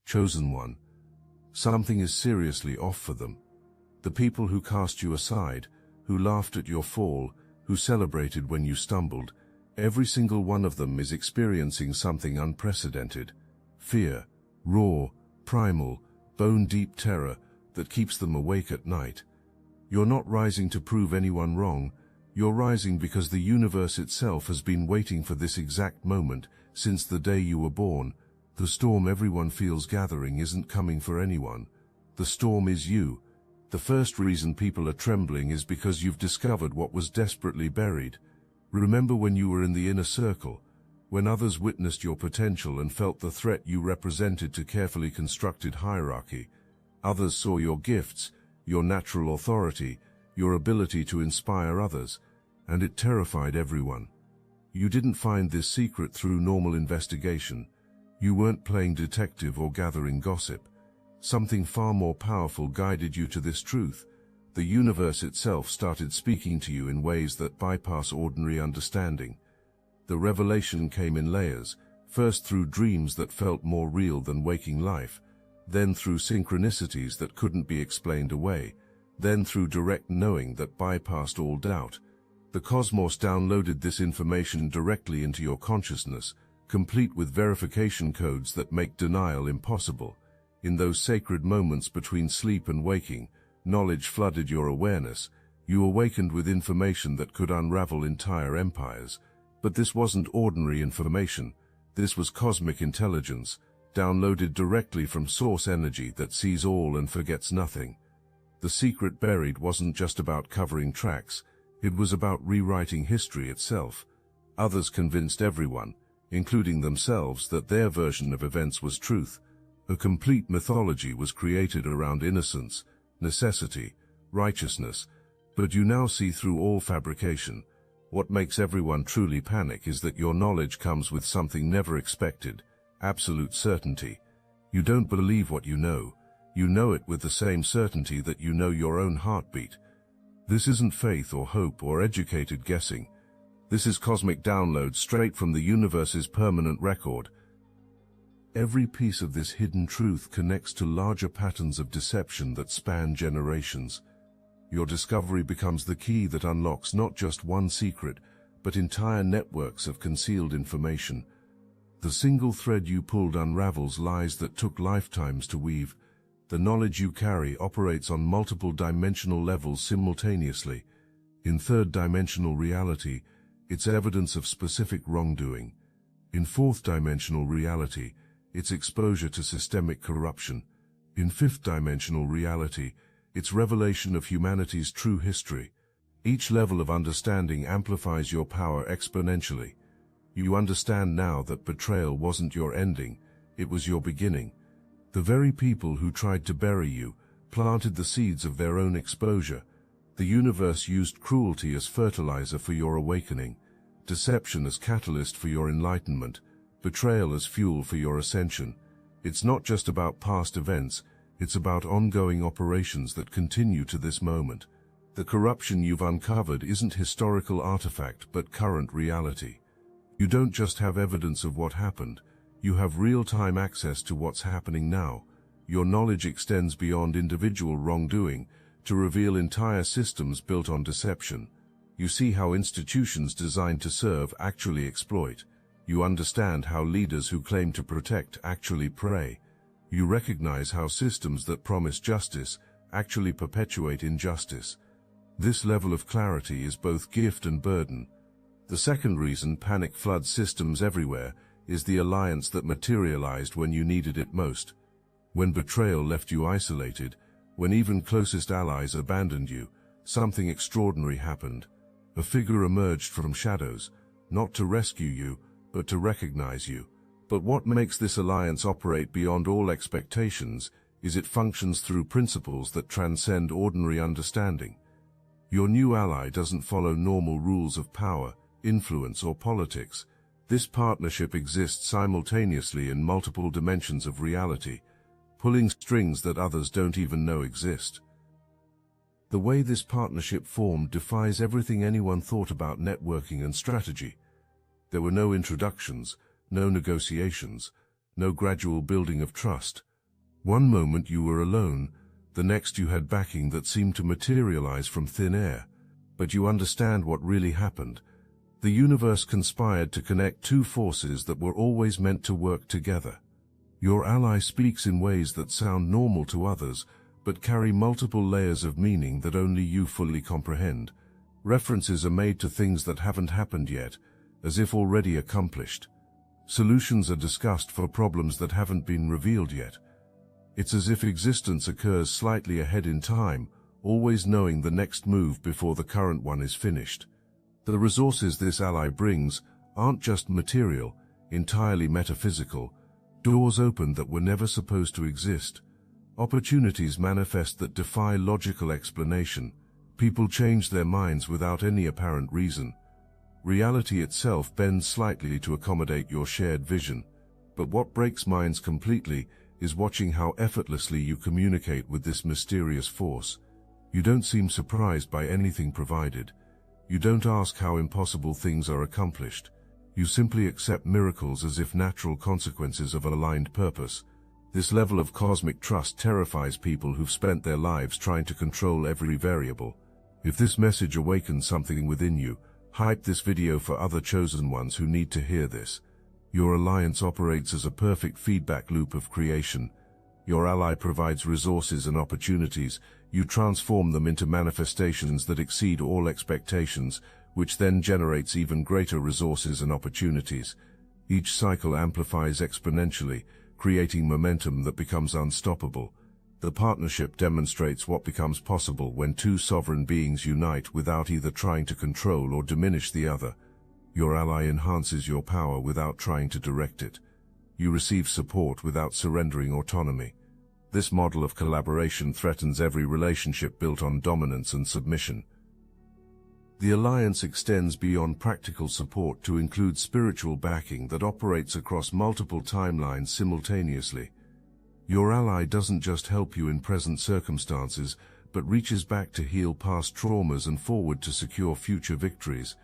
chosen one. Something is seriously off for them. The people who cast you aside, who laughed at your fall, who celebrated when you stumbled, every single one of them is experiencing something unprecedented. Fear, raw, primal, bone-deep terror that keeps them awake at night. You're not rising to prove anyone wrong. You're rising because the universe itself has been waiting for this exact moment since the day you were born. The storm everyone feels gathering isn't coming for anyone. The storm is you. The first reason people are trembling is because you've discovered what was desperately buried. Remember when you were in the inner circle, when others witnessed your potential and felt the threat you represented to carefully constructed hierarchy. Others saw your gifts, your natural authority, your ability to inspire others, and it terrified everyone. You didn't find this secret through normal investigation. You weren't playing detective or gathering gossip. Something far more powerful guided you to this truth. The universe itself started speaking to you in ways that bypass ordinary understanding. The revelation came in layers, first through dreams that felt more real than waking life, then through synchronicities that couldn't be explained away, then through direct knowing that bypassed all doubt. The cosmos downloaded this information directly into your consciousness, complete with verification codes that make denial impossible. In those sacred moments between sleep and waking, knowledge flooded your awareness. You awakened with information that could unravel entire empires. But this wasn't ordinary information. This was cosmic intelligence, downloaded directly from source energy that sees all and forgets nothing. The secret buried wasn't just about covering tracks. It was about rewriting history itself. Others convinced everyone, including themselves, that their version of events was truth. A complete mythology was created around innocence, necessity, righteousness. But you now see through all fabrication. What makes everyone truly panic is that your knowledge comes with something never expected, absolute certainty. You don't believe what you know it with the same certainty that you know your own heartbeat. This isn't faith or hope or educated guessing. This is cosmic download straight from the universe's permanent record. Every piece of this hidden truth connects to larger patterns of deception that span generations. Your discovery becomes the key that unlocks not just one secret, but entire networks of concealed information. The single thread you pulled unravels lies that took lifetimes to weave. The knowledge you carry operates on multiple dimensional levels simultaneously. In third-dimensional reality, it's evidence of specific wrongdoing. In fourth-dimensional reality, it's exposure to systemic corruption. In fifth-dimensional reality, it's revelation of humanity's true history. Each level of understanding amplifies your power exponentially. You understand now that betrayal wasn't your ending, it was your beginning. The very people who tried to bury you planted the seeds of their own exposure. The universe used cruelty as fertilizer for your awakening, deception as catalyst for your enlightenment, betrayal as fuel for your ascension. It's not just about past events, it's about ongoing operations that continue to this moment. The corruption you've uncovered isn't historical artifact but current reality. You don't just have evidence of what happened, you have real-time access to what's happening now. Your knowledge extends beyond individual wrongdoing to reveal entire systems built on deception. You see how institutions designed to serve actually exploit. You understand how leaders who claim to protect actually prey. You recognize how systems that promise justice actually perpetuate injustice. This level of clarity is both gift and burden. The second reason panic floods systems everywhere is the alliance that materialized when you needed it most. When betrayal left you isolated, when even closest allies abandoned you, something extraordinary happened. A figure emerged from shadows, not to rescue you, but to recognize you. But what makes this alliance operate beyond all expectations is it functions through principles that transcend ordinary understanding. Your new ally doesn't follow normal rules of power, influence, or politics. This partnership exists simultaneously in multiple dimensions of reality, pulling strings that others don't even know exist. The way this partnership formed defies everything anyone thought about networking and strategy. There were no introductions, no negotiations, no gradual building of trust. One moment you were alone, the next you had backing that seemed to materialize from thin air. But you understand what really happened. The universe conspired to connect two forces that were always meant to work together. Your ally speaks in ways that sound normal to others, but carry multiple layers of meaning that only you fully comprehend. References are made to things that haven't happened yet, as if already accomplished. Solutions are discussed for problems that haven't been revealed yet. It's as if existence occurs slightly ahead in time, always knowing the next move before the current one is finished. The resources this ally brings aren't just material, entirely metaphysical. Doors open that were never supposed to exist. Opportunities manifest that defy logical explanation. People change their minds without any apparent reason. Reality itself bends slightly to accommodate your shared vision. But what breaks minds completely is watching how effortlessly you communicate with this mysterious force. You don't seem surprised by anything provided. You don't ask how impossible things are accomplished. You simply accept miracles as if natural consequences of aligned purpose. This level of cosmic trust terrifies people who've spent their lives trying to control every variable. If this message awakens something within you, hype this video for other chosen ones who need to hear this. Your alliance operates as a perfect feedback loop of creation. Your ally provides resources and opportunities. You transform them into manifestations that exceed all expectations, which then generates even greater resources and opportunities. Each cycle amplifies exponentially, creating momentum that becomes unstoppable. The partnership demonstrates what becomes possible when two sovereign beings unite without either trying to control or diminish the other. Your ally enhances your power without trying to direct it. You receive support without surrendering autonomy. This model of collaboration threatens every relationship built on dominance and submission. The alliance extends beyond practical support to include spiritual backing that operates across multiple timelines simultaneously. Your ally doesn't just help you in present circumstances, but reaches back to heal past traumas and forward to secure future victories.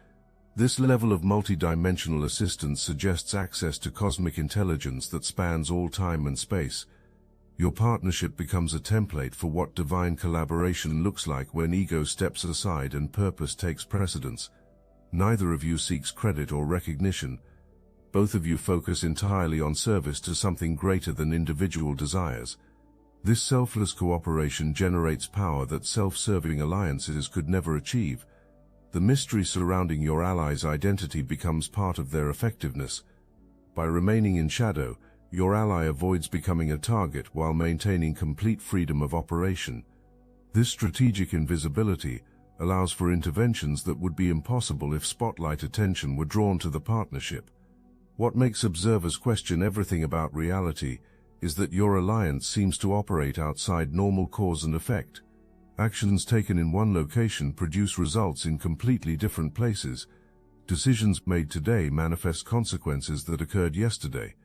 This level of multidimensional assistance suggests access to cosmic intelligence that spans all time and space. Your partnership becomes a template for what divine collaboration looks like when ego steps aside and purpose takes precedence. Neither of you seeks credit or recognition. Both of you focus entirely on service to something greater than individual desires. This selfless cooperation generates power that self-serving alliances could never achieve. The mystery surrounding your ally's identity becomes part of their effectiveness. By remaining in shadow, your ally avoids becoming a target while maintaining complete freedom of operation. This strategic invisibility allows for interventions that would be impossible if spotlight attention were drawn to the partnership. What makes observers question everything about reality is that your alliance seems to operate outside normal cause and effect. Actions taken in one location produce results in completely different places. Decisions made today manifest consequences that occurred yesterday.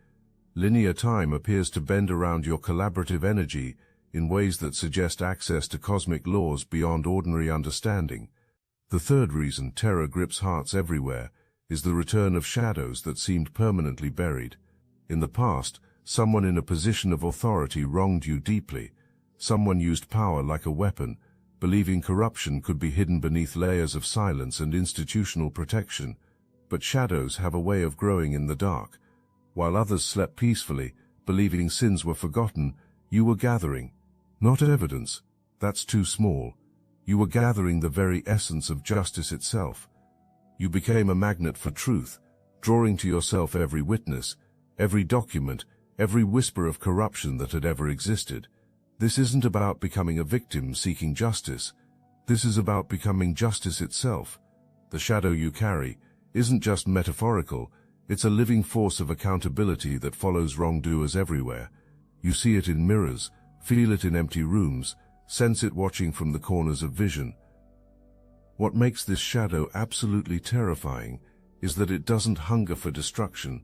Linear time appears to bend around your collaborative energy in ways that suggest access to cosmic laws beyond ordinary understanding. The third reason terror grips hearts everywhere is the return of shadows that seemed permanently buried. In the past, someone in a position of authority wronged you deeply. Someone used power like a weapon, believing corruption could be hidden beneath layers of silence and institutional protection. But shadows have a way of growing in the dark. While others slept peacefully, believing sins were forgotten, you were gathering. Not evidence, that's too small. You were gathering the very essence of justice itself. You became a magnet for truth, drawing to yourself every witness, every document, every whisper of corruption that had ever existed. This isn't about becoming a victim seeking justice. This is about becoming justice itself. The shadow you carry isn't just metaphorical, it's a living force of accountability that follows wrongdoers everywhere. You see it in mirrors, feel it in empty rooms, sense it watching from the corners of vision. What makes this shadow absolutely terrifying is that it doesn't hunger for destruction.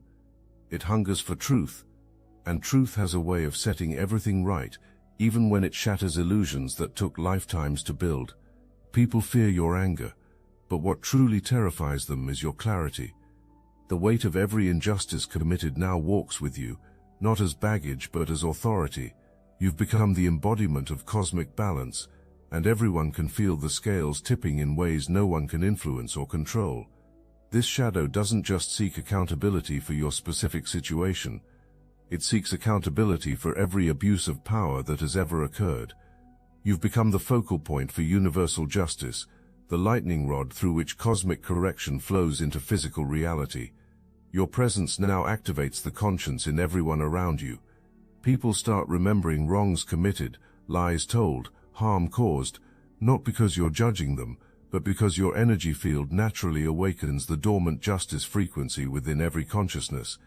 It hungers for truth, and truth has a way of setting everything right, even when it shatters illusions that took lifetimes to build. People fear your anger, but what truly terrifies them is your clarity. The weight of every injustice committed now walks with you, not as baggage but as authority. You've become the embodiment of cosmic balance, and everyone can feel the scales tipping in ways no one can influence or control. This shadow doesn't just seek accountability for your specific situation. It seeks accountability for every abuse of power that has ever occurred. You've become the focal point for universal justice, the lightning rod through which cosmic correction flows into physical reality. Your presence now activates the conscience in everyone around you. People start remembering wrongs committed, lies told, harm caused, not because you're judging them, but because your energy field naturally awakens the dormant justice frequency within every consciousness.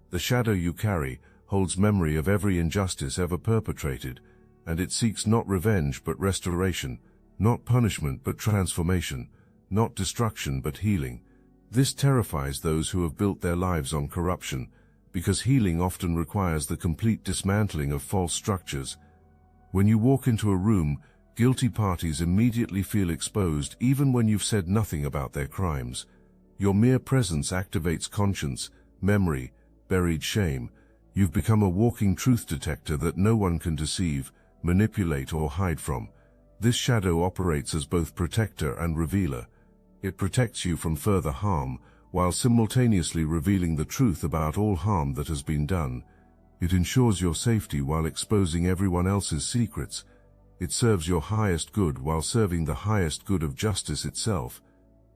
The shadow you carry holds memory of every injustice ever perpetrated, and it seeks not revenge but restoration, not punishment but transformation, not destruction but healing. This terrifies those who have built their lives on corruption, because healing often requires the complete dismantling of false structures. When you walk into a room, guilty parties immediately feel exposed even when you've said nothing about their crimes. Your mere presence activates conscience, memory, buried shame. You've become a walking truth detector that no one can deceive, manipulate or hide from. This shadow operates as both protector and revealer. It protects you from further harm, while simultaneously revealing the truth about all harm that has been done. It ensures your safety while exposing everyone else's secrets. It serves your highest good while serving the highest good of justice itself.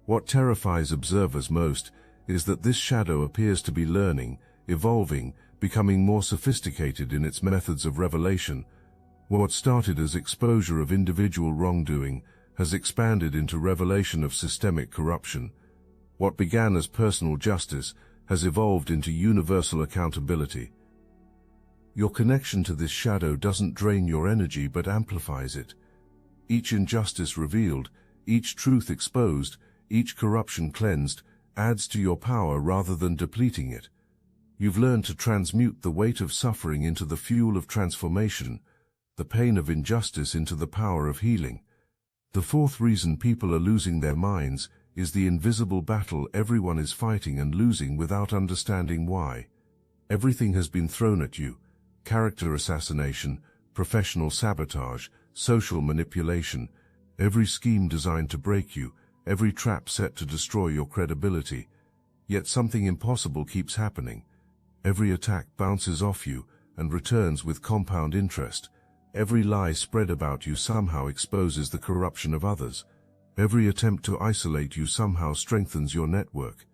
What terrifies observers most is that this shadow appears to be learning, evolving, becoming more sophisticated in its methods of revelation. What started as exposure of individual wrongdoing has expanded into revelation of systemic corruption. What began as personal justice has evolved into universal accountability. Your connection to this shadow doesn't drain your energy but amplifies it. Each injustice revealed, each truth exposed, each corruption cleansed, adds to your power rather than depleting it. You've learned to transmute the weight of suffering into the fuel of transformation, the pain of injustice into the power of healing. The fourth reason people are losing their minds is the invisible battle everyone is fighting and losing without understanding why. Everything has been thrown at you: character assassination, professional sabotage, social manipulation, every scheme designed to break you, every trap set to destroy your credibility. Yet something impossible keeps happening. Every attack bounces off you and returns with compound interest. Every lie spread about you somehow exposes the corruption of others. Every attempt to isolate you somehow strengthens your network.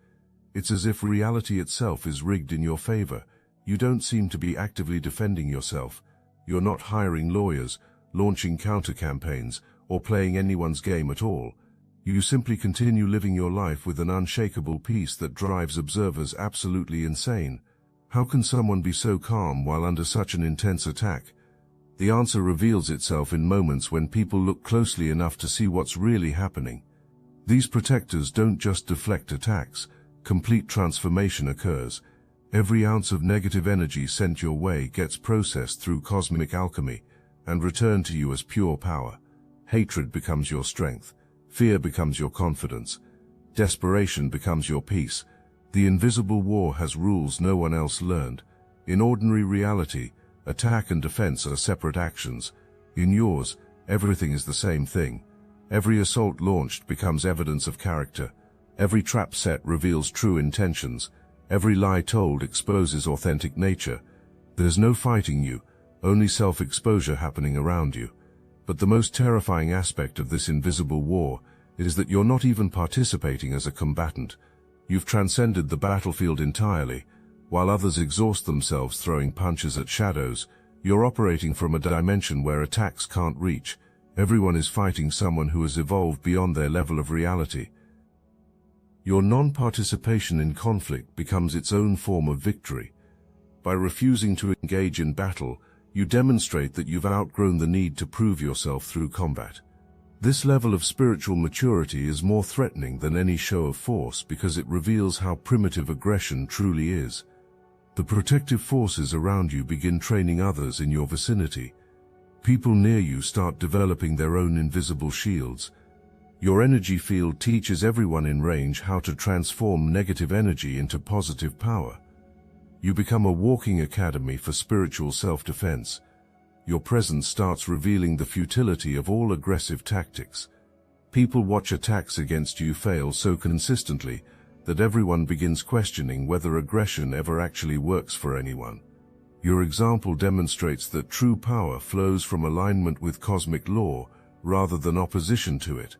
It's as if reality itself is rigged in your favor. You don't seem to be actively defending yourself. You're not hiring lawyers, launching counter-campaigns, or playing anyone's game at all. You simply continue living your life with an unshakable peace that drives observers absolutely insane. How can someone be so calm while under such an intense attack? The answer reveals itself in moments when people look closely enough to see what's really happening. These protectors don't just deflect attacks. Complete transformation occurs. Every ounce of negative energy sent your way gets processed through cosmic alchemy and returned to you as pure power. Hatred becomes your strength. Fear becomes your confidence. Desperation becomes your peace. The invisible war has rules no one else learned. In ordinary reality, attack and defense are separate actions. In yours, everything is the same thing. Every assault launched becomes evidence of character. Every trap set reveals true intentions. Every lie told exposes authentic nature. There's no fighting you, only self-exposure happening around you. But the most terrifying aspect of this invisible war is that you're not even participating as a combatant. You've transcended the battlefield entirely. While others exhaust themselves throwing punches at shadows, you're operating from a dimension where attacks can't reach. Everyone is fighting someone who has evolved beyond their level of reality. Your non-participation in conflict becomes its own form of victory. By refusing to engage in battle, you demonstrate that you've outgrown the need to prove yourself through combat. This level of spiritual maturity is more threatening than any show of force because it reveals how primitive aggression truly is. The protective forces around you begin training others in your vicinity. People near you start developing their own invisible shields. Your energy field teaches everyone in range how to transform negative energy into positive power. You become a walking academy for spiritual self-defense. your presence starts revealing the futility of all aggressive tactics. People watch attacks against you fail so consistently that everyone begins questioning whether aggression ever actually works for anyone. Your example demonstrates that true power flows from alignment with cosmic law rather than opposition to it.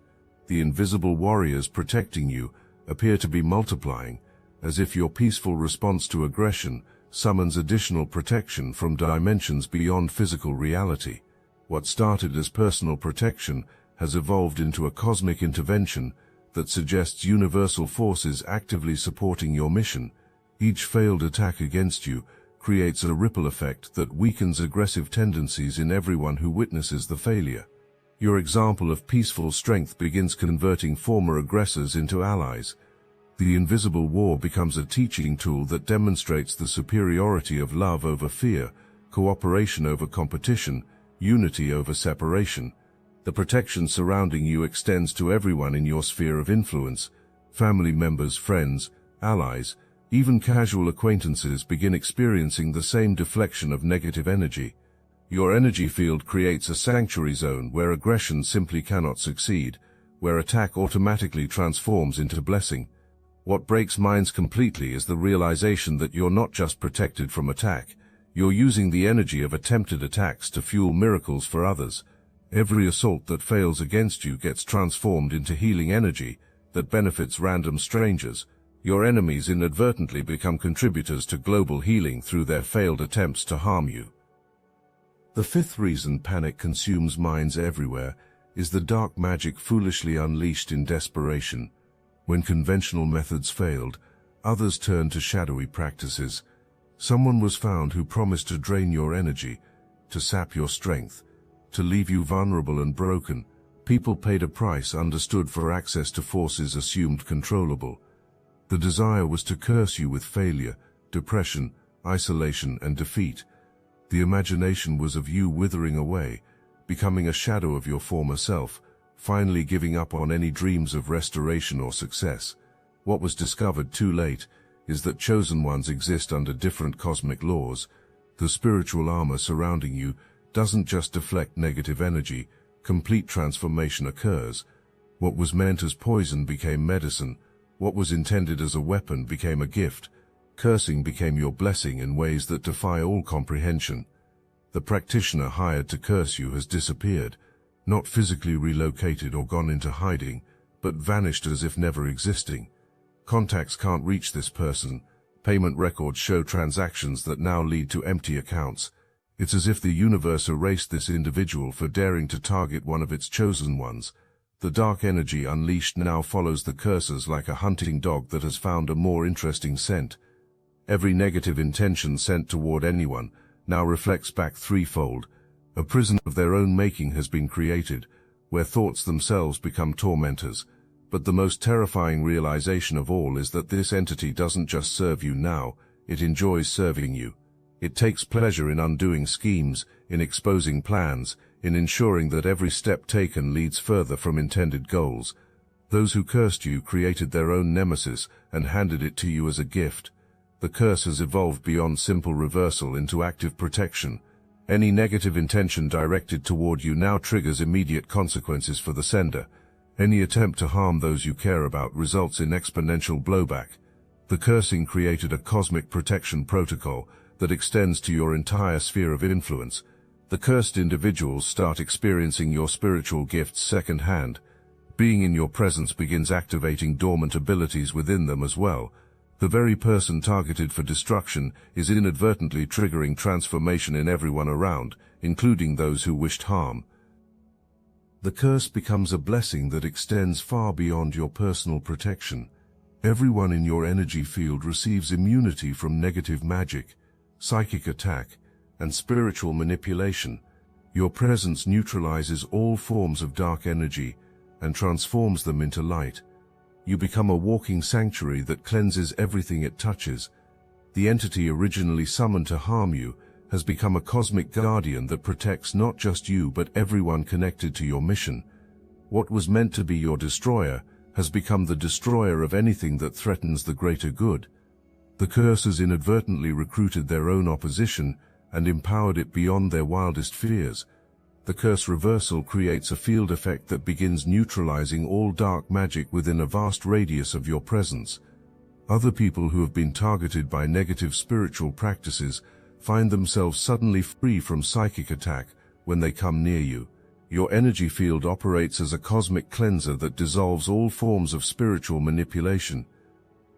The invisible warriors protecting you appear to be multiplying, as if your peaceful response to aggression summons additional protection from dimensions beyond physical reality. What started as personal protection has evolved into a cosmic intervention that suggests universal forces actively supporting your mission. Each failed attack against you creates a ripple effect that weakens aggressive tendencies in everyone who witnesses the failure. Your example of peaceful strength begins converting former aggressors into allies. The invisible war becomes a teaching tool that demonstrates the superiority of love over fear, cooperation over competition, unity over separation. The protection surrounding you extends to everyone in your sphere of influence. Family members, friends, allies, even casual acquaintances begin experiencing the same deflection of negative energy. Your energy field creates a sanctuary zone where aggression simply cannot succeed, where attack automatically transforms into blessing. What breaks minds completely is the realization that you're not just protected from attack, you're using the energy of attempted attacks to fuel miracles for others. Every assault that fails against you gets transformed into healing energy that benefits random strangers. Your enemies inadvertently become contributors to global healing through their failed attempts to harm you. The fifth reason panic consumes minds everywhere is the dark magic foolishly unleashed in desperation. When conventional methods failed, others turned to shadowy practices. Someone was found who promised to drain your energy, to sap your strength, to leave you vulnerable and broken. People paid a price understood for access to forces assumed controllable. The desire was to curse you with failure, depression, isolation, and defeat. The imagination was of you withering away, becoming a shadow of your former self, finally giving up on any dreams of restoration or success. What was discovered too late is that chosen ones exist under different cosmic laws. The spiritual armor surrounding you doesn't just deflect negative energy, complete transformation occurs. What was meant as poison became medicine. What was intended as a weapon became a gift. Cursing became your blessing in ways that defy all comprehension. The practitioner hired to curse you has disappeared, not physically relocated or gone into hiding, but vanished as if never existing. Contacts can't reach this person. Payment records show transactions that now lead to empty accounts. It's as if the universe erased this individual for daring to target one of its chosen ones. The dark energy unleashed now follows the cursors like a hunting dog that has found a more interesting scent. Every negative intention sent toward anyone now reflects back threefold. A prison of their own making has been created, where thoughts themselves become tormentors. But the most terrifying realization of all is that this entity doesn't just serve you now, it enjoys serving you. It takes pleasure in undoing schemes, in exposing plans, in ensuring that every step taken leads further from intended goals. Those who cursed you created their own nemesis and handed it to you as a gift. The curse has evolved beyond simple reversal into active protection. Any negative intention directed toward you now triggers immediate consequences for the sender. Any attempt to harm those you care about results in exponential blowback. The cursing created a cosmic protection protocol that extends to your entire sphere of influence. The cursed individuals start experiencing your spiritual gifts secondhand. Being in your presence begins activating dormant abilities within them as well. The very person targeted for destruction is inadvertently triggering transformation in everyone around, including those who wished harm. The curse becomes a blessing that extends far beyond your personal protection. Everyone in your energy field receives immunity from negative magic, psychic attack, and spiritual manipulation. Your presence neutralizes all forms of dark energy and transforms them into light. You become a walking sanctuary that cleanses everything it touches. The entity originally summoned to harm you has become a cosmic guardian that protects not just you but everyone connected to your mission. What was meant to be your destroyer has become the destroyer of anything that threatens the greater good. The curses inadvertently recruited their own opposition and empowered it beyond their wildest fears. The curse reversal creates a field effect that begins neutralizing all dark magic within a vast radius of your presence. Other people who have been targeted by negative spiritual practices find themselves suddenly free from psychic attack when they come near you. Your energy field operates as a cosmic cleanser that dissolves all forms of spiritual manipulation.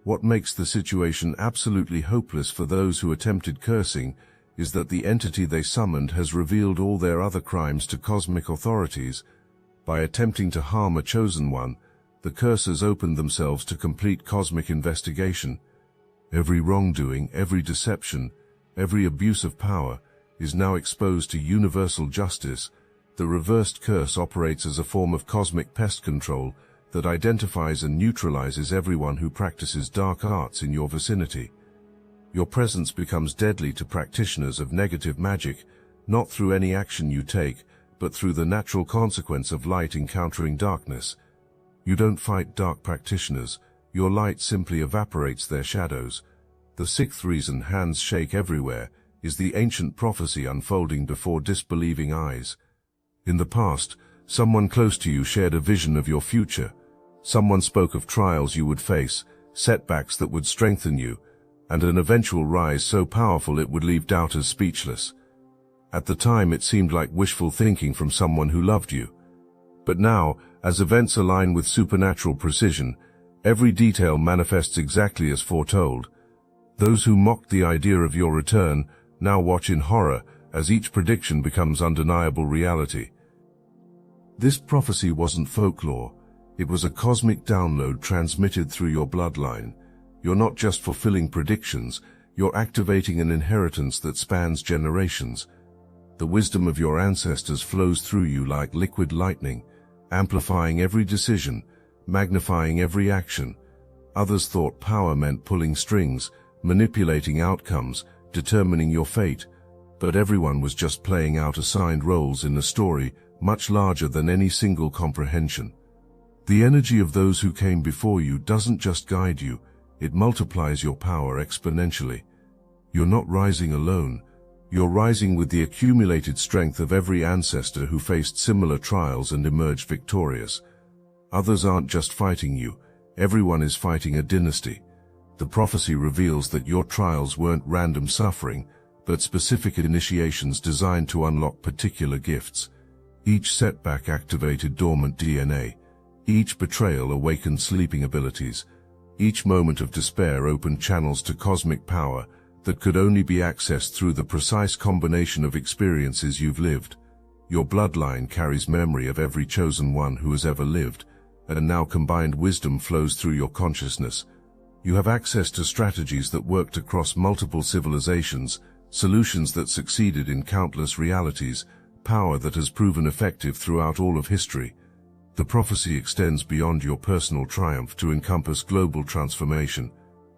What makes the situation absolutely hopeless for those who attempted cursing is that the entity they summoned has revealed all their other crimes to cosmic authorities. By attempting to harm a chosen one, the cursors opened themselves to complete cosmic investigation. Every wrongdoing, every deception, every abuse of power is now exposed to universal justice. The reversed curse operates as a form of cosmic pest control that identifies and neutralizes everyone who practices dark arts in your vicinity. Your presence becomes deadly to practitioners of negative magic, not through any action you take, but through the natural consequence of light encountering darkness. You don't fight dark practitioners, your light simply evaporates their shadows. The sixth reason hands shake everywhere is the ancient prophecy unfolding before disbelieving eyes. In the past, someone close to you shared a vision of your future. Someone spoke of trials you would face, setbacks that would strengthen you, and an eventual rise so powerful it would leave doubters speechless. At the time it seemed like wishful thinking from someone who loved you. But now, as events align with supernatural precision, every detail manifests exactly as foretold. Those who mocked the idea of your return now watch in horror as each prediction becomes undeniable reality. This prophecy wasn't folklore, it was a cosmic download transmitted through your bloodline. You're not just fulfilling predictions, you're activating an inheritance that spans generations. The wisdom of your ancestors flows through you like liquid lightning, amplifying every decision, magnifying every action. Others thought power meant pulling strings, manipulating outcomes, determining your fate, but everyone was just playing out assigned roles in a story much larger than any single comprehension. The energy of those who came before you doesn't just guide you, it multiplies your power exponentially. You're not rising alone, you're rising with the accumulated strength of every ancestor who faced similar trials and emerged victorious. Others aren't just fighting you, everyone is fighting a dynasty. The prophecy reveals that your trials weren't random suffering, but specific initiations designed to unlock particular gifts. Each setback activated dormant DNA. Each betrayal awakened sleeping abilities. Each moment of despair opened channels to cosmic power that could only be accessed through the precise combination of experiences you've lived. Your bloodline carries memory of every chosen one who has ever lived, and now combined wisdom flows through your consciousness. You have access to strategies that worked across multiple civilizations, solutions that succeeded in countless realities, power that has proven effective throughout all of history. The prophecy extends beyond your personal triumph to encompass global transformation.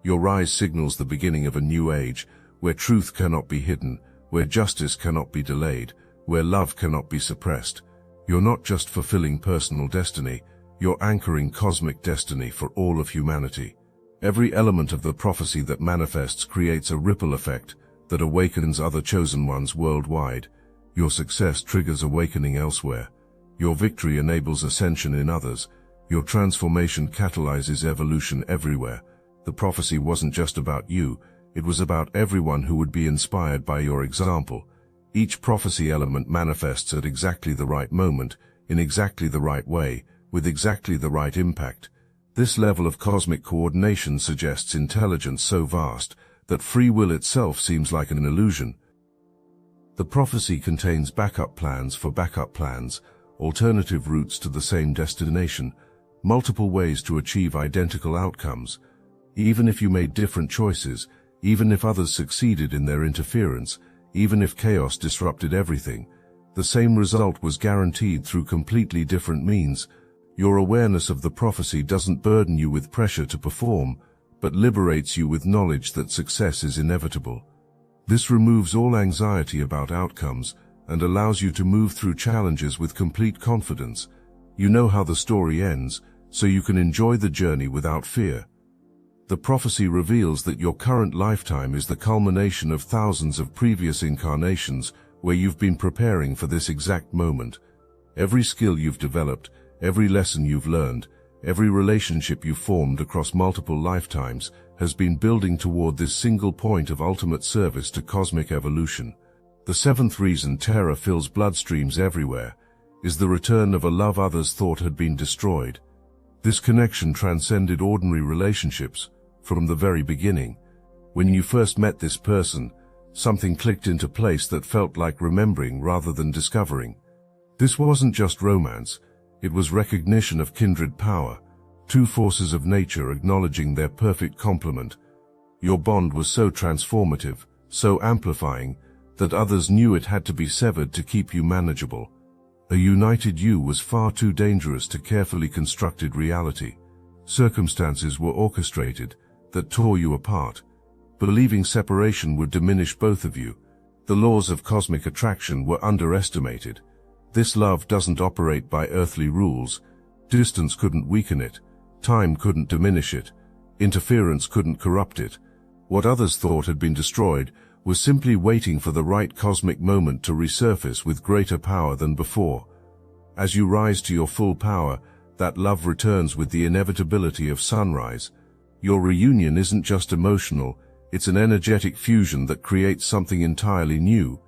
Your rise signals the beginning of a new age, where truth cannot be hidden, where justice cannot be delayed, where love cannot be suppressed. You're not just fulfilling personal destiny, you're anchoring cosmic destiny for all of humanity. Every element of the prophecy that manifests creates a ripple effect that awakens other chosen ones worldwide. Your success triggers awakening elsewhere. Your victory enables ascension in others. Your transformation catalyzes evolution everywhere. The prophecy wasn't just about you, it was about everyone who would be inspired by your example. Each prophecy element manifests at exactly the right moment, in exactly the right way, with exactly the right impact. This level of cosmic coordination suggests intelligence so vast that free will itself seems like an illusion. The prophecy contains backup plans for backup plans, alternative routes to the same destination, multiple ways to achieve identical outcomes. Even if you made different choices, even if others succeeded in their interference, even if chaos disrupted everything, the same result was guaranteed through completely different means. Your awareness of the prophecy doesn't burden you with pressure to perform, but liberates you with knowledge that success is inevitable. This removes all anxiety about outcomes and allows you to move through challenges with complete confidence. You know how the story ends, so you can enjoy the journey without fear. The prophecy reveals that your current lifetime is the culmination of thousands of previous incarnations where you've been preparing for this exact moment. Every skill you've developed, every lesson you've learned, every relationship you've formed across multiple lifetimes has been building toward this single point of ultimate service to cosmic evolution. The seventh reason terror fills bloodstreams everywhere is the return of a love others thought had been destroyed. This connection transcended ordinary relationships from the very beginning. When you first met this person, something clicked into place that felt like remembering rather than discovering. This wasn't just romance, it was recognition of kindred power, two forces of nature acknowledging their perfect complement. Your bond was so transformative, so amplifying, that others knew it had to be severed to keep you manageable. A united you was far too dangerous to carefully constructed reality. Circumstances were orchestrated that tore you apart. Believing separation would diminish both of you. The laws of cosmic attraction were underestimated. This love doesn't operate by earthly rules. Distance couldn't weaken it. Time couldn't diminish it. Interference couldn't corrupt it. What others thought had been destroyed was simply waiting for the right cosmic moment to resurface with greater power than before. As you rise to your full power, that love returns with the inevitability of sunrise. Your reunion isn't just emotional, it's an energetic fusion that creates something entirely new.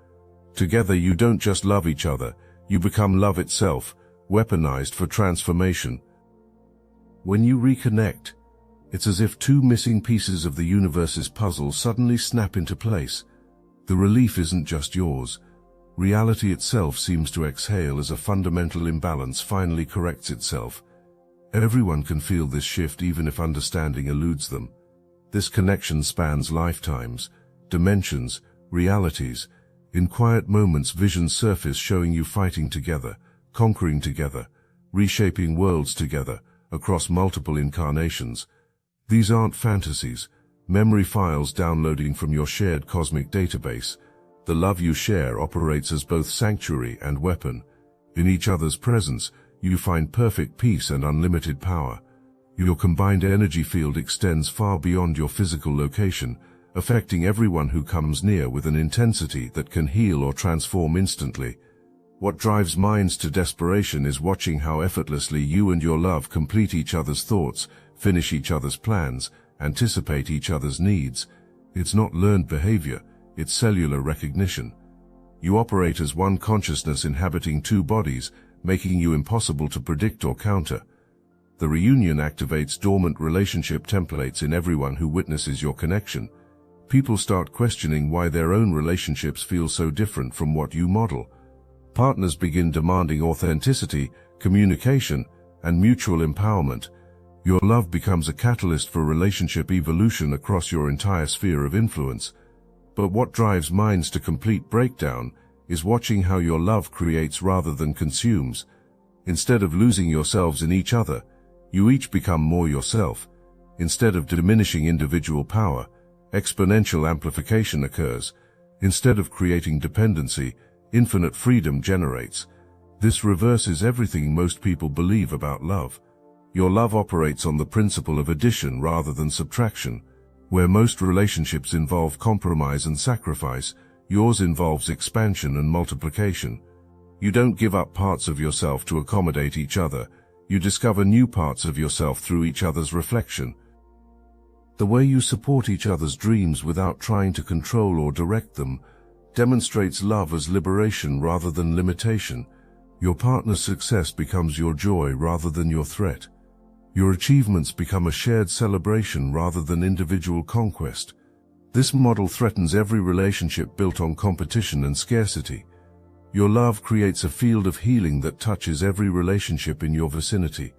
Together you don't just love each other, you become love itself, weaponized for transformation. When you reconnect, it's as if two missing pieces of the universe's puzzle suddenly snap into place. The relief isn't just yours. Reality itself seems to exhale as a fundamental imbalance finally corrects itself. Everyone can feel this shift even if understanding eludes them. This connection spans lifetimes, dimensions, realities. In quiet moments visions surface showing you fighting together, conquering together, reshaping worlds together, across multiple incarnations. These aren't fantasies, memory files downloading from your shared cosmic database. The love you share operates as both sanctuary and weapon. In each other's presence, you find perfect peace and unlimited power. Your combined energy field extends far beyond your physical location, affecting everyone who comes near with an intensity that can heal or transform instantly. What drives minds to desperation is watching how effortlessly you and your love complete each other's thoughts, finish each other's plans, anticipate each other's needs. It's not learned behavior, it's cellular recognition. You operate as one consciousness inhabiting two bodies, making you impossible to predict or counter. The reunion activates dormant relationship templates in everyone who witnesses your connection. People start questioning why their own relationships feel so different from what you model. Partners begin demanding authenticity, communication, and mutual empowerment. Your love becomes a catalyst for relationship evolution across your entire sphere of influence. But what drives minds to complete breakdown is watching how your love creates rather than consumes. Instead of losing yourselves in each other, you each become more yourself. Instead of diminishing individual power, exponential amplification occurs. Instead of creating dependency, infinite freedom generates. This reverses everything most people believe about love. Your love operates on the principle of addition rather than subtraction. Where most relationships involve compromise and sacrifice, yours involves expansion and multiplication. You don't give up parts of yourself to accommodate each other. You discover new parts of yourself through each other's reflection. The way you support each other's dreams without trying to control or direct them demonstrates love as liberation rather than limitation. Your partner's success becomes your joy rather than your threat. Your achievements become a shared celebration rather than individual conquest. This model threatens every relationship built on competition and scarcity. Your love creates a field of healing that touches every relationship in your vicinity.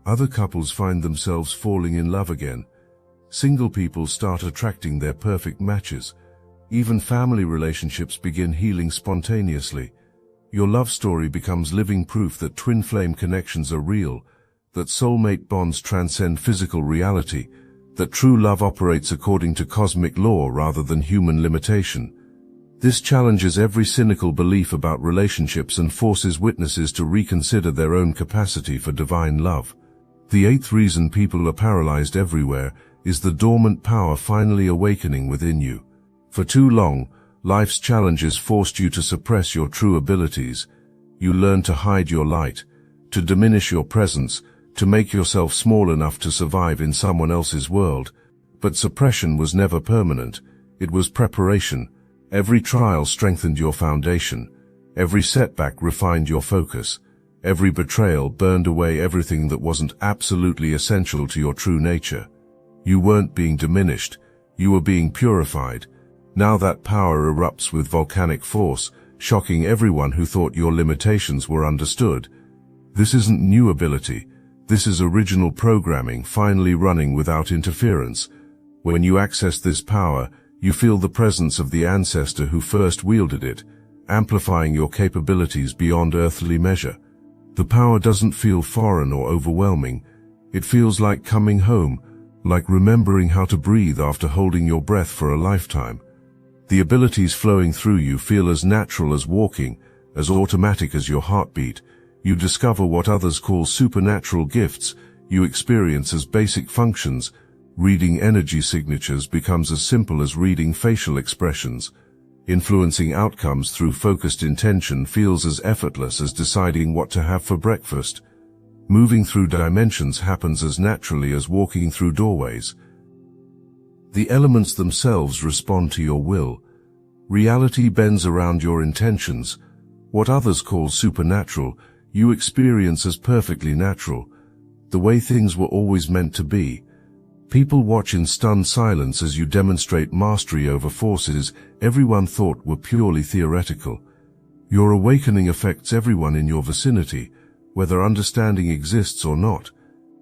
Other couples find themselves falling in love again. Single people start attracting their perfect matches. Even family relationships begin healing spontaneously. Your love story becomes living proof that twin flame connections are real, that soulmate bonds transcend physical reality, that true love operates according to cosmic law rather than human limitation. This challenges every cynical belief about relationships and forces witnesses to reconsider their own capacity for divine love. The eighth reason people are paralyzed everywhere is the dormant power finally awakening within you. For too long, life's challenges forced you to suppress your true abilities. You learned to hide your light, to diminish your presence, to make yourself small enough to survive in someone else's world. But suppression was never permanent. It was preparation. Every trial strengthened your foundation. Every setback refined your focus. Every betrayal burned away everything that wasn't absolutely essential to your true nature. You weren't being diminished. You were being purified. Now that power erupts with volcanic force, shocking everyone who thought your limitations were understood. This isn't new ability. This is original programming finally running without interference. When you access this power, you feel the presence of the ancestor who first wielded it, amplifying your capabilities beyond earthly measure. The power doesn't feel foreign or overwhelming. It feels like coming home, like remembering how to breathe after holding your breath for a lifetime. The abilities flowing through you feel as natural as walking, as automatic as your heartbeat. You discover what others call supernatural gifts. You experience as basic functions. Reading energy signatures becomes as simple as reading facial expressions. Influencing outcomes through focused intention feels as effortless as deciding what to have for breakfast. Moving through dimensions happens as naturally as walking through doorways. The elements themselves respond to your will. Reality bends around your intentions. What others call supernatural, you experience as perfectly natural, the way things were always meant to be. People watch in stunned silence as you demonstrate mastery over forces everyone thought were purely theoretical. Your awakening affects everyone in your vicinity, whether understanding exists or not.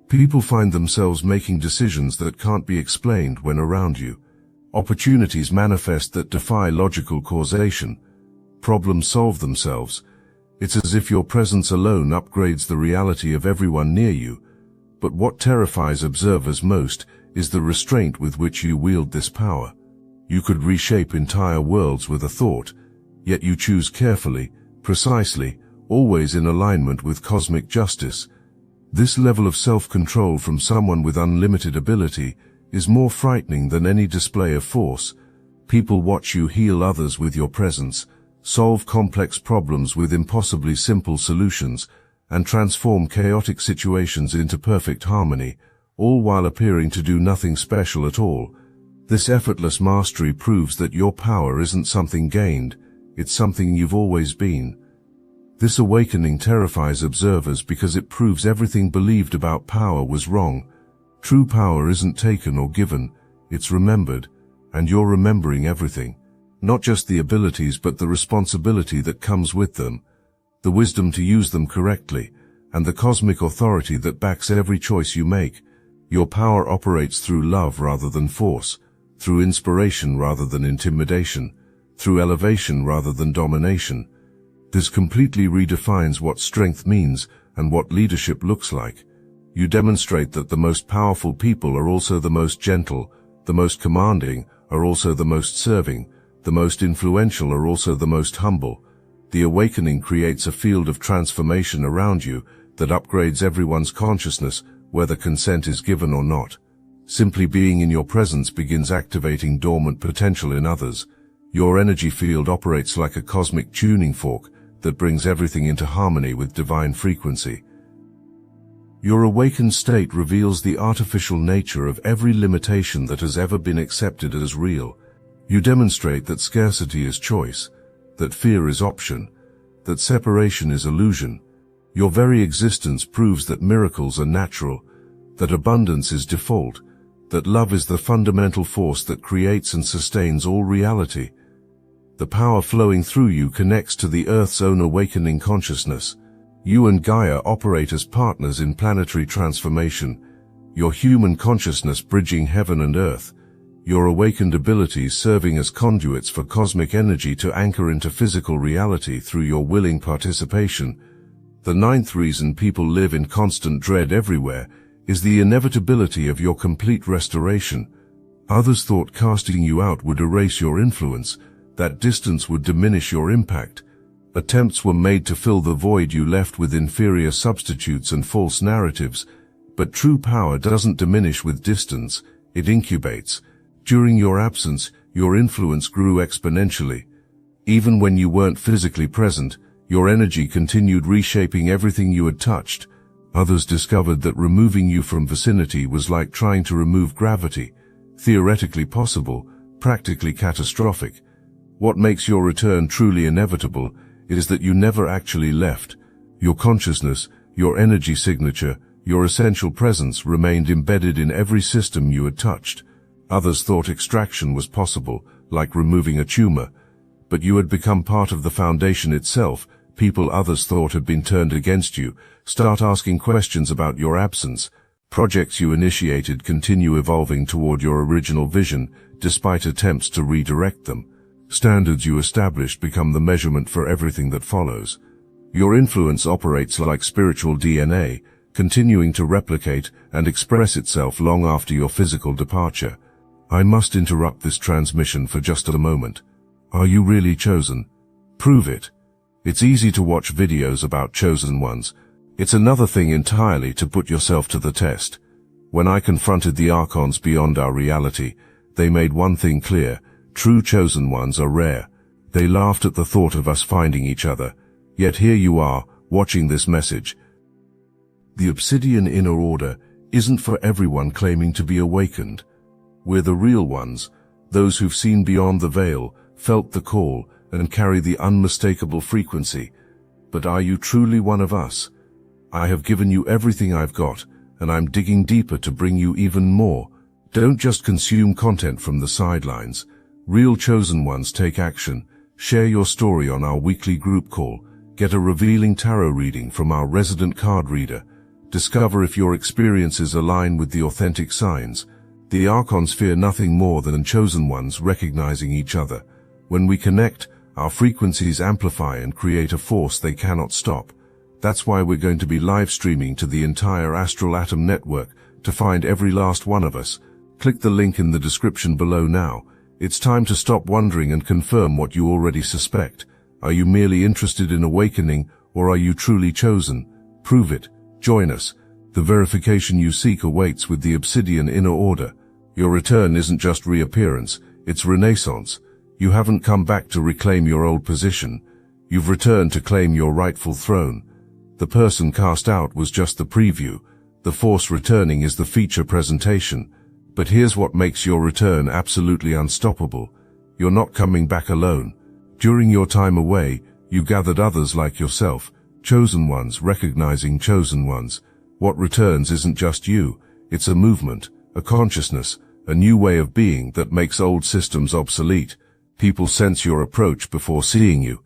People find themselves making decisions that can't be explained when around you. Opportunities manifest that defy logical causation. Problems solve themselves. It's as if your presence alone upgrades the reality of everyone near you. But what terrifies observers most is the restraint with which you wield this power. You could reshape entire worlds with a thought, yet you choose carefully, precisely, always in alignment with cosmic justice. This level of self-control from someone with unlimited ability is more frightening than any display of force. People watch you heal others with your presence, solve complex problems with impossibly simple solutions, and transform chaotic situations into perfect harmony, all while appearing to do nothing special at all. This effortless mastery proves that your power isn't something gained, it's something you've always been. This awakening terrifies observers because it proves everything believed about power was wrong. True power isn't taken or given, it's remembered, and you're remembering everything. Not just the abilities but the responsibility that comes with them, the wisdom to use them correctly, and the cosmic authority that backs every choice you make. Your power operates through love rather than force, through inspiration rather than intimidation, through elevation rather than domination. This completely redefines what strength means and what leadership looks like. You demonstrate that the most powerful people are also the most gentle, the most commanding are also the most serving, the most influential are also the most humble. The awakening creates a field of transformation around you that upgrades everyone's consciousness, whether consent is given or not. Simply being in your presence begins activating dormant potential in others. Your energy field operates like a cosmic tuning fork that brings everything into harmony with divine frequency. Your awakened state reveals the artificial nature of every limitation that has ever been accepted as real. You demonstrate that scarcity is choice, that fear is option, that separation is illusion. Your very existence proves that miracles are natural, that abundance is default, that love is the fundamental force that creates and sustains all reality. The power flowing through you connects to the Earth's own awakening consciousness. You and Gaia operate as partners in planetary transformation, your human consciousness bridging heaven and earth, your awakened abilities serving as conduits for cosmic energy to anchor into physical reality through your willing participation. The ninth reason people live in constant dread everywhere is the inevitability of your complete restoration. Others thought casting you out would erase your influence, that distance would diminish your impact. Attempts were made to fill the void you left with inferior substitutes and false narratives, but true power doesn't diminish with distance, It incubates. During your absence, your influence grew exponentially. Even when you weren't physically present, your energy continued reshaping everything you had touched. Others discovered that removing you from vicinity was like trying to remove gravity. Theoretically possible, practically catastrophic. What makes your return truly inevitable is that you never actually left. Your consciousness, your energy signature, your essential presence remained embedded in every system you had touched. Others thought extraction was possible, like removing a tumor. But you had become part of the foundation itself. People others thought had been turned against you start asking questions about your absence. Projects you initiated continue evolving toward your original vision, despite attempts to redirect them. Standards you established become the measurement for everything that follows. Your influence operates like spiritual DNA, continuing to replicate and express itself long after your physical departure. I must interrupt this transmission for just a moment. Are you really chosen? Prove it. It's easy to watch videos about chosen ones. It's another thing entirely to put yourself to the test. When I confronted the archons beyond our reality, they made one thing clear: true chosen ones are rare. They laughed at the thought of us finding each other. Yet here you are, watching this message. The Obsidian Inner Order isn't for everyone claiming to be awakened. We're the real ones, those who've seen beyond the veil, felt the call, and carry the unmistakable frequency. But are you truly one of us? I have given you everything I've got, and I'm digging deeper to bring you even more. Don't just consume content from the sidelines. Real chosen ones take action. Share your story on our weekly group call. Get a revealing tarot reading from our resident card reader. Discover if your experiences align with the authentic signs. The Archons fear nothing more than chosen ones recognizing each other. When we connect, our frequencies amplify and create a force they cannot stop. That's why we're going to be live streaming to the entire Astral Atom network to find every last one of us. Click the link in the description below now. It's time to stop wondering and confirm what you already suspect. Are you merely interested in awakening, or are you truly chosen? Prove it. Join us. The verification you seek awaits with the Obsidian Inner Order. Your return isn't just reappearance, it's renaissance. You haven't come back to reclaim your old position. You've returned to claim your rightful throne. The person cast out was just the preview. The force returning is the feature presentation. But here's what makes your return absolutely unstoppable. You're not coming back alone. During your time away, you gathered others like yourself, chosen ones recognizing chosen ones. What returns isn't just you, it's a movement, a consciousness, a new way of being that makes old systems obsolete. People sense your approach before seeing you.